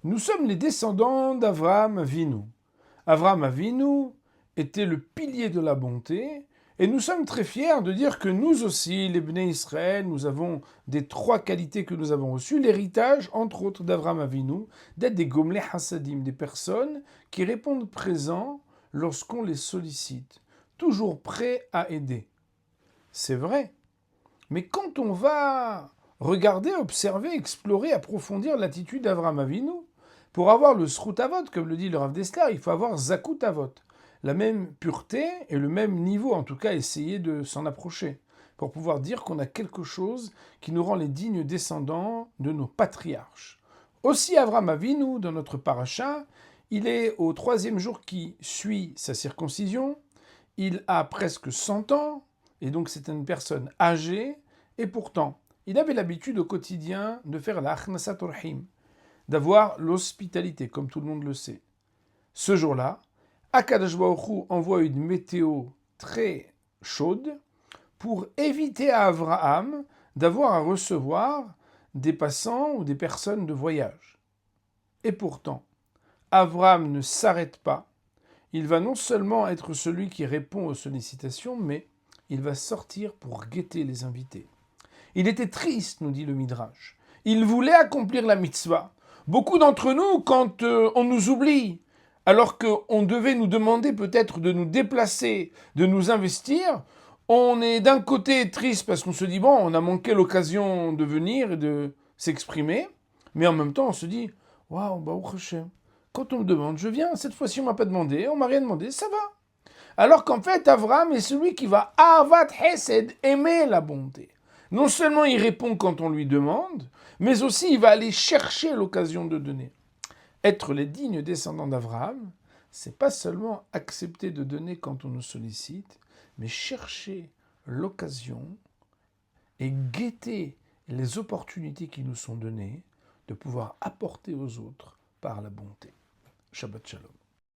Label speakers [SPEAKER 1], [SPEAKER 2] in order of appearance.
[SPEAKER 1] Nous sommes les descendants d'Avraham Avinu. Avraham Avinu était le pilier de la bonté, et nous sommes très fiers de dire que nous aussi, les Bnei Israël, nous avons des 3 qualités que nous avons reçues, l'héritage, entre autres, d'Avraham Avinu, d'être des Gomlei Hasadim, des personnes qui répondent présents lorsqu'on les sollicite, toujours prêts à aider. C'est vrai, mais quand on va regarder, observer, explorer, approfondir l'attitude d'Avraham Avinu, pour avoir le Srut Avot, comme le dit le Rav Dessler, il faut avoir Zakut Avot. La même pureté et le même niveau, en tout cas essayer de s'en approcher, pour pouvoir dire qu'on a quelque chose qui nous rend les dignes descendants de nos patriarches. Aussi Avraham Avinu, dans notre paracha, il est au 3e jour qui suit sa circoncision, il a presque 100 ans, et donc c'est une personne âgée, et pourtant, il avait l'habitude au quotidien de faire la Achnasat Orhim, d'avoir l'hospitalité, comme tout le monde le sait. Ce jour-là, Akadosh Baruch Hu envoie une météo très chaude pour éviter à Avraham d'avoir à recevoir des passants ou des personnes de voyage. Et pourtant, Avraham ne s'arrête pas. Il va non seulement être celui qui répond aux sollicitations, mais il va sortir pour guetter les invités. Il était triste, nous dit le Midrash. Il voulait accomplir la mitzvah. Beaucoup d'entre nous, quand on nous oublie, alors qu'on devait nous demander peut-être de nous déplacer, de nous investir, on est d'un côté triste parce qu'on se dit, bon, on a manqué l'occasion de venir et de s'exprimer, mais en même temps, on se dit, waouh, Baruch Hashem, quand on me demande, je viens, cette fois-ci, on m'a pas demandé, on m'a rien demandé, ça va. Alors qu'en fait, Avraham est celui qui va Ahavat Hesed, aimer la bonté. Non seulement il répond quand on lui demande, mais aussi il va aller chercher l'occasion de donner. Être les dignes descendants d'Avraham, c'est pas seulement accepter de donner quand on nous sollicite, mais chercher l'occasion et guetter les opportunités qui nous sont données de pouvoir apporter aux autres par la bonté. Shabbat Shalom.